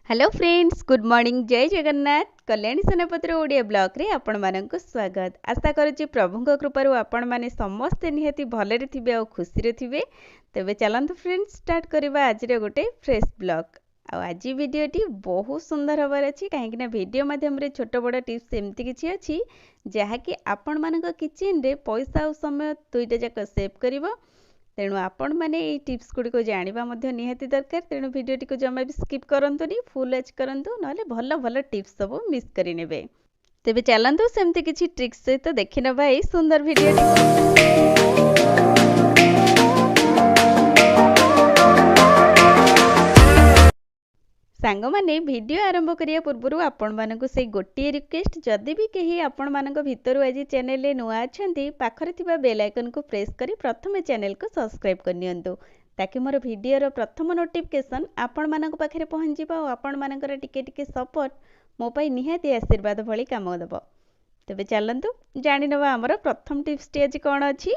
Hello friends, good morning. जय Jagannath. Kalyani सेनापतिर Odia blog रे आपण मानक स्वागत। आशा करुच्ची प्रभुଙ୍କ कृपारू आपण माने समस्ते निहाती भलरे थिबे और खुशी रे थिबे। तेबे चलंतु फ्रेंड्स स्टार्ट करबा आज रे गोटे फ्रेश ब्लॉग। आज वीडियोटी बहुत सुंदर हबार अछि काहेकि ना वीडियो माध्यम रे छोट बड़ टिप्स एमती किछि अछि जहा कि आपण मानक किचन रे पैसा और समय दुईटा जाक सेव करिवो। तेणु आपण मैंने ये टिप्स गुड़ी को जाना निहाती दरकार। तेणु वीडियोटी को जमा भी स्किप करंतुनी, फुल एच करंतु, नले भल भल टिप्स सब मिस करि नेबे। तेबे चलंतु सेमती किछि ट्रिक्स सहित देखि नबा एई सुंदर वीडियोटी। सांग माने वीडियो आरंभ करिया पूर्व आपण मानक से गोटे रिक्वेस्ट, जदि भी कहीं आपण मानक भितर आज चैनल रे नुआ अछंती पाखरे थिबा बेल आइकन को प्रेस करी प्रथमे चैनल को सब्सक्राइब कर नियंतु ताकि मोर वीडियो रो प्रथम नोटिफिकेशन आपण मानक पाखरे पहुंच जिबा और आपण मानकर टिके टिके सपोर्ट मो पई निहाती आशीर्वाद भली काम दबो। तबे चलंतु जानि नबा हमर प्रथम टिप्स टी आज कोन अछि।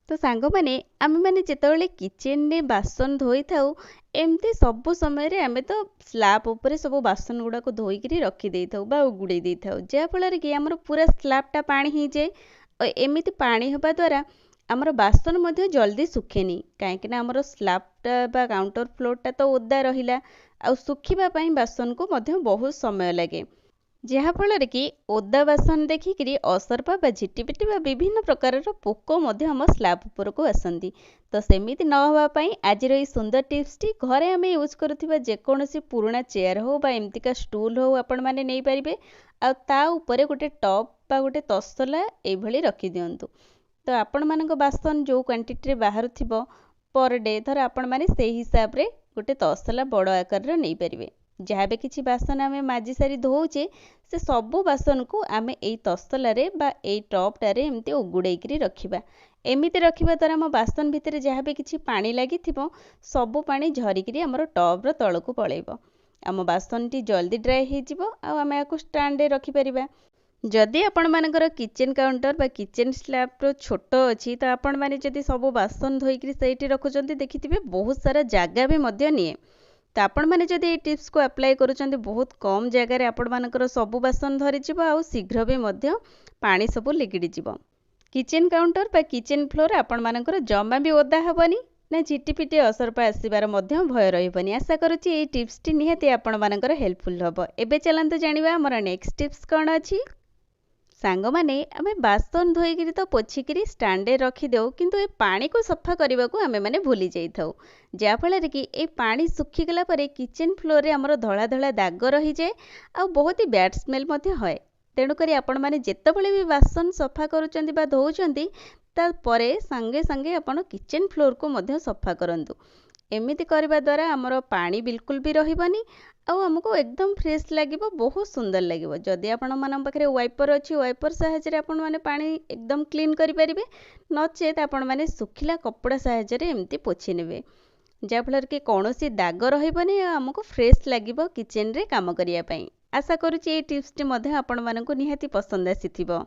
तो सांग माने आमे माने जेतबेले किचन रे बासन धोई थाउ एमती सब समय रे आमे तो स्लैब ऊपर सब बासन गुडा को धोईकरी रखी देई थाउ बा उगुड़े देई थाउ, जे फल कि हमर पूरा स्लैब टा पानी ही जाए और एमिति पानी होबा द्वारा हमर बासन मध्ये जल्दी सुखेनी काहेकि ना हमर स्लैब टा बा काउंटर फ्लोर टा तो ओदा रहिला आ सुखिबा पई बासन को मध्ये बहुत समय लागे, जहा फल कि ओदा बासन देखिकी असरपा बा झिटिपिटी बा विभिन्न प्रकार पोक हम स्लैब उपर को आसती। तो सेमिति न होबा पई आज रही सुंदर टिप्स टी घरे आमे यूज करुथिबा जेकोनोसी पुराना चेयर हो बा एमतिका स्टूल हो आपण माने नै परिबे आ ता ऊपर गोटे टॉप बा गोटे तसला ए भली रखी दियंतु। तो आपण मानक बासन जो क्वांटिटी रे बाहर थिबो पर डे धर आपण माने सेही हिसाब रे गोटे तसला बड़ आकार रे नै परिबे। जहाँ भी किसी बासन आमे माजी सारी धोचे से सबू बासन को आमे एई तसला रे बा एई टॉप टारे एमती उगुड़ेकरी रखिबा। एमिति रखिबा द्वारा हम बासन भितर जहाँ भी किसी पानी लागी थिबो सबू पानी झरिकरी हमर टॉप रो तळ को पळेइबो। आम बासन टी जल्दी ड्राई हे जिवो आ आमे आकु स्टैंड रे रखि परिबा। जदि आपण मानकर किचन काउंटर बा किचन स्लैब रो छोट अछि तो आपण माने जदि सबू बासन धोइकरी सेठी रखुचंती देखिथिबे बहुत सारा जागा भी मध्य निए। तो आपण माने जदि ये टिप्स को अप्लाई करूचंती बहुत कम जगह रे आपण मानकर सबू बासन धरि जिवो आ शीघ्र भी मध्य पानी सबू लिगिडी जिवो। किचन काउंटर बा किचन फ्लोर आपण मानकर जमा भी ओदा हबनी ना झिटिपिटी असरपा आसीबार मध्य भय रहिबनी। आशा करूची ये टिप्स टी निहाती आपण मानकर हेल्पफुल हबो। एबे चलंतु जानिबा हमर नेक्स्ट टिप्स कोन अछि। सांग माने आमे बासन धोईकरी तो पोछिकरी स्टैंडे रखी देउ किंतु ए पानी को सफा करबा को आमे माने भूली जाई थाउ, जा फल कि ए पानी सुखी गला परे किचन फ्लोर रे हमर धळा धळा दाग रही जाए आ बहुत ही बैड स्मेल मध्ये होय। तेणु करी आपण माने जेतबेले भी बासन सफा करूचंती बा धोउचंती ता परे संगे संगे आपण किचन फ्लोर को मध्ये सफा करंतु। एमिति करबा द्वारा हमर पानी बिल्कुल भी रहिबनी आ हमको एकदम फ्रेश लागिबो, बहुत सुंदर लागिबो। जदि आपण मन पाखरे वाइपर अछि वाइपर सहायता रे आपण माने पानी एकदम क्लीन करि परिबे, नचेत आपण माने सुखिला कपड़ा सहायता रे एमती पोछि नेबे, जा फल कि कोनोसी दाग रहिबनी आ हमको फ्रेश लागिबो किचन रे काम करिया पई। आशा करूची ए टिप्स टी मध्ये आपण मानकु निहाती पसंद आसीथिबो।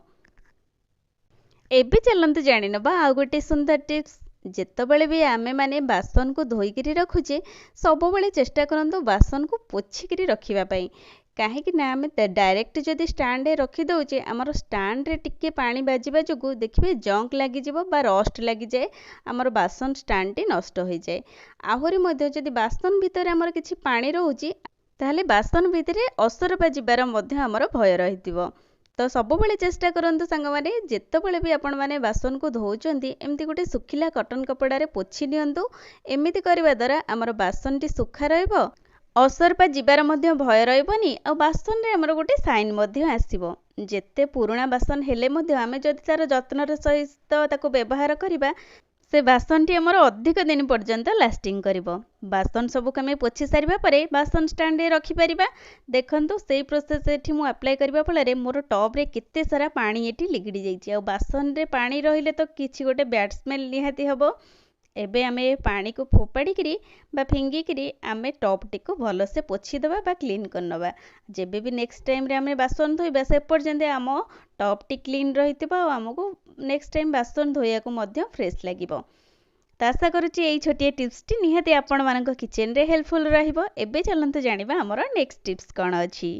एबे चलंतु जानि नबा आ गोटे सुंदर टिप्स। जेतबेले भी आमे माने बासन को धोईकरी रखुचे सब बेले चेष्टा करंतु बासन को पोछिकरी रखिबा पई, काहे कि ना आमे डायरेक्ट जदि स्टैंड रे रखि दउचे हमर स्टैंड रे टिके पानी बाजिबा जोगु देखिबे जंक लागि जिवो बा रस्ट लागि जाए, हमर बासन स्टैंड टी नष्ट होई जाए। आहुरी मध्ये जदि बासन भितर हमर किछि पानी रहउची ताहले बासन भितरे असरपा जिबार मध्ये हमर भय रहितिबो। तो सब बेले चेष्टा करंतु सांग माने जेतबेले भी आपण माने बासन को धोउचंती एमती गोटे सुखिला कॉटन कपड़ा रे पोछि नियंतु। एमिति करबा द्वारा हमर बासन टी सुखा रहइबो, असरपा जिबार मध्ये भय रहिबनी आ बासन रे हमर गोटे साइन मध्ये आसीबो। जेते पुराना बासन हेले मध्ये आमे जदि तार जत्न रे सहित ताको व्यवहार करिबा से बासन टी हमर अधिक दिन पर्यंत लास्टिंग करिवो। बासन सब कमे पोछि सारिबा परे बासन स्टैंड रे रखि परिबा। देखंतु सेही प्रोसेस एठी मु अप्लाई करिबा फल रे मोर टॉप रे केते सारा पानी एठी लिगिडी जाईची आ बासन रे पानी रहिले तो किछि गोटे बैड स्मेल निहाती हबो। एबे आमे पानी को फोपाड़ी करी बा फिंगी करी आमे टॉप टी को भलो से पोछि देबा बा क्लीन करनबा। जेबे भी नेक्स्ट टाइम रे आमे बासन धोइबा से पर्यंत आम टॉप टी क्लीन रहितबा आ हमको नेक्स्ट टाइम बासन धोइया को मध्य फ्रेश लागिबो। तो आशा करुच्ची यही छोटिया टिप्सटी निहाती आपण मानक किचन रे हेल्पफुल रहिबो। एबे चलंतु जानिबा हमर नेक्स्ट टिप्स कोन अछि।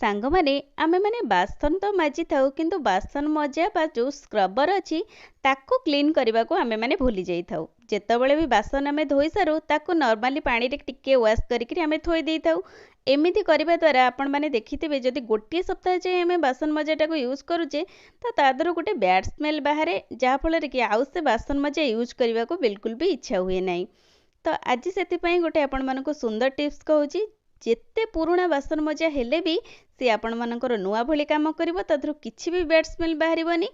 सांग माने आमे माने बासन तो माजी थाउ किंतु बासन मजा बा जो स्क्रबर अछि ताको क्लीन करबा को आमे माने भूली जाई थाउ। जेतबेले भी बासन आमे धोई सारू ताको नॉर्मली पानी रे टिके वॉश करिकरी आमे थोई देई थाउ। एमिति करबा द्वारा आपण माने देखिथिबे जदि गोटिए सप्ताह जे आमे बासन मजाटा को यूज करूचे तो तादर गोटे बैड स्मेल बाहरे जहा फल कि आउ से बासन मजा यूज करबा को बिल्कुल भी इच्छा हुए नाही। तो आज सेति पई गोटे आपण मानको सुंदर टिप्स कहूची। जेते पुराना बासन मजा हेले भी से आपण मानकर नुआ भली काम करिवो तादर किछि भी बैड स्मेल बाहरिबोनी।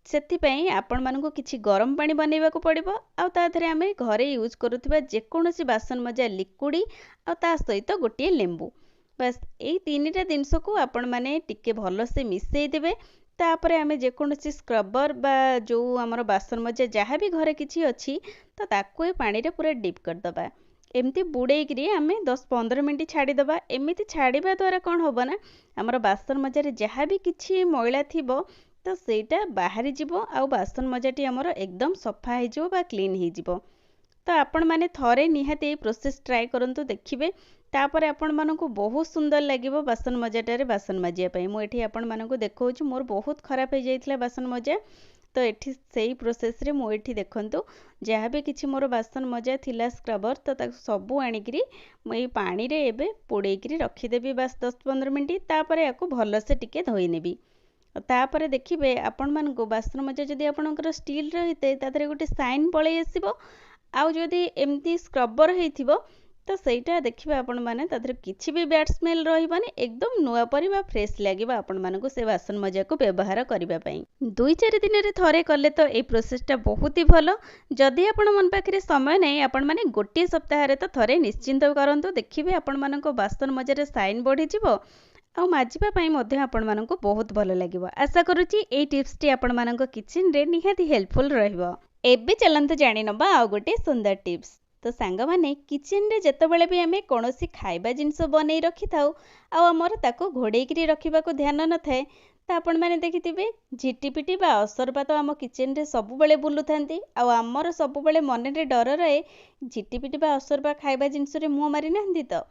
सेतिपई आपण मानको किछि गरम पानी बनैबा को पड़िबो आ ता धरे आमे घरे यूज करूथिबा जे कोनोसी बासन मजा लिक्विड आ ता सहित गोटिए लेंबू बस एई तीनटा जिंस को आपण माने टिके भलो से मिसई देबे। तापरे आमे जे कोनोसी स्क्रबर बा जो हमर बासन मजा जहा भी घरे किछि अछि तो ताको ए पानी रे पूरा डिप कर दबा। एमती बुड़ेकरी आमे 10-15 मिनट छाड़ी दबा। एमिति छाड़िबा द्वारा कोन होबो ना हमर बासन मजा रे जहा भी किछि मैला थिबो तो सेटा बाहरी जीवो आ बासन मजाटी हमर एकदम सफा हो जिवो बा क्लीन हो जिवो। तो आपण माने थरे निहाती ए प्रोसेस ट्राई करंतु देखिबे। तापर आपण मानकु बहुत सुंदर लागिवो बासन मजाटारे बासन माजिया पई। मु एठी आपण मानकु देखौछु मोर बहुत खराब हो जाइतला बासन मजा। तो एठी सेही प्रोसेस रे मु एठी देखंतु जहा भी किछि मोर बासन मजा थिला स्क्रबर तो ताकु सबु आनिकरी मु ए पानी रे एबे पोड़ेकरी रखी देबी बस 10-15 मिनिट। तापर याकु भलो से टिके धोई नेबी। तापर देखिबे आपण मानको बासन मजा जदि आपणकर स्टील रहिते तादरे गोटे साइन पळै आसीबो। आउ जदि एमती स्क्रबर हेइथिबो तो सेटा देखिबे आपण माने तादरे किछि भी बैड स्मेल रहिबानी एकदम नुआ परिबा फ्रेश लागिबा आपण मानको से बासन मजा को व्यवहार करिबा पई। 2-4 दिन रे थरे करले तो ए प्रोसेसटा बहुत ही भलो। जदि आपण मन पाखरे समय नै आपण माने गोटे सप्ताह रे तो थरे निश्चिंत करंतु देखिबे आपण मानको बासन मजा रे साइन बढ़ी जिवो आ माजिबा पई मध्ये आपण मानको बहुत भलो लागिवो। आशा करूची ए टिप्सटी आपण मानको किचन रे निहाती हेल्पफुल रहिबो। एबे चलंतु जानि नबा आ गोटे सुंदर टिप्स। तो सांग माने किचन रे जेतबेले भी आमे कोनोसी खाइबा जिंस बनै रखि थाउ आ हमर ताको घोड़ेकरी रखिबा को ध्यान न थाए तो आपण माने देखिथिबे झिटिपिटी बा असरबा तो आम किचन रे सब बेले बुलु थांती आ हमर सब बेले मन रे डर रहे झिटिपिटी बा असरबा खाइबा जिंस रे मुंह मारि नांदी तो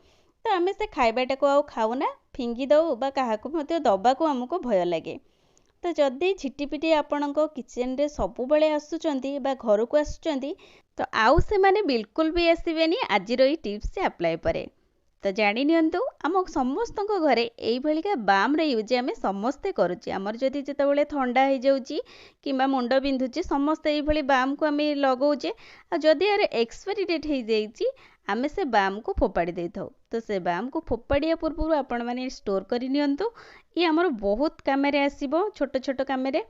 आमे से खाइबाटा को आ खाउना फिंगी दउ बा काहाकू मते दबा को हमको भय लागे। तो जदि झिटिपिटी आपणको किचन रे सब बेले आसुचंती बा घर को आसुचंती तो आउ से माने बिल्कुल भी आसीबेनी आजिर ई टिप्स से अप्लाई परे। तो जानि नियंतु आम समस्तको घरे एई भलिका बाम रे यूज आमे समस्ते करूची। हमर जदि जेतेबेले ठंडा हो जाउची किबा मुंड बिंधुची समस्त एई भली बाम को आमे लगाउचे आ जदि यार एक्सपायरी डेट हो जाइची आमे से बाम को फोपाड़ी दे थाउ। तो से बाम को फोपाड़िया पूर्व आपण माने स्टोर करि नियंतु ये हमर बहुत काम रे आसीबो छोट छोट काम रे।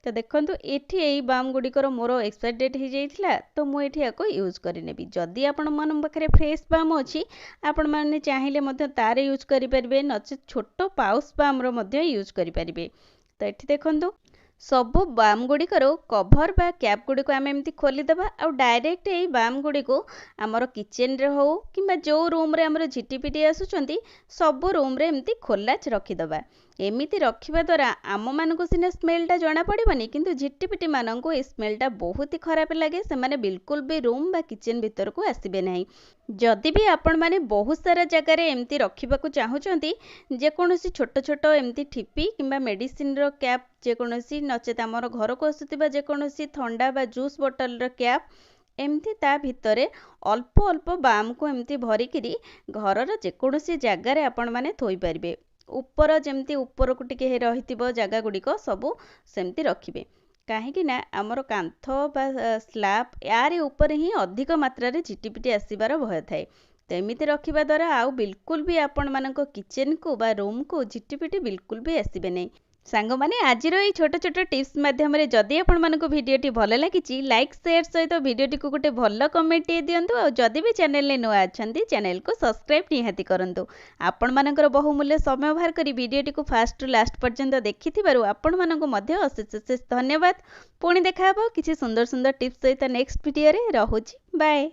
तो देखंतु एठी एई बाम गुडिकर मोर एक्सपायरी डेट हो जाइतला तो मु एठी याको यूज करि नेबी। जदि आपण मन पाखरे फ्रेश बाम अछि आपण माने चाहिले मध्ये तारे यूज करि परिबे नचे छोट पाउच बाम रो मध्ये यूज करि परिबे। तो एठी देखंतु सब बाम गुडी करो कवर बा कैप गुडी को आम एमती खोली दबा आ डायरेक्ट एई बाम गुडी को हमर किचन रे हो किबा जो रूम रे हमर झिटिपिटी आसुचंती सब रूम रे एमती खोला रखी दबा। एमिति रखिबा द्वारा आम मानको सिना स्मेलटा जना पड़िबनी किंतु झिटिपिटी माननको ए स्मेलटा बहुत ही खराब लागे से माने बिल्कुल भी रूम बा किचन भीतर को आसीबे नाही। जदि भी आपण माने बहुत सारा जगह रे एमती रखिबा को चाहुचंती जे कोनोसी छोट छोट एमती ठिपी किबा मेडिसिन रो कैप जे कोनोसी नचेत हमर घर को आसुतिबा जे कोनोसी ठंडा बा जूस बोतल रो कैप एमती ता भितरे अल्प अल्प बाम को एमती भरी किरी घरर जे कोनोसी जगह रे आपण माने थोई परिबे। ऊपर जेमती ऊपर को टिके रहितिबो जगह गुडिको सबु सेमती रखिबे काहेकि ना हमर कांथ बा स्लैब यारे ऊपर ही अधिक मात्रा रे झिटिपिटी आसीबार भय थाए। तो एमिति रखिबा द्वारा आउ बिल्कुल भी आपण मानको किचन को बा रूम को झिटिपिटी बिल्कुल भी आसीबे नै। सांग माने आजिर ई छोट छोट टिप्स माध्यम रे जदि आपण मानको वीडियोटी भल लागिची लाइक शेयर सहित वीडियोटी को गोटे भल कमेंट दियंतु आ जदि भी चैनल ने नुआ अछंती चैनल को सब्सक्राइब निहाती करंतु। आपण मानकर बहुमूल्य समय बाहर करी वीडियोटी को फास्ट टू लास्ट पर्यंत देखिथिबारु आपण मानको मध्ये अशेष अशेष धन्यवाद। पुणी देखा हबो किछि सुंदर सुंदर टिप्स सहित नेक्स्ट वीडियो रे। रहुची बाय।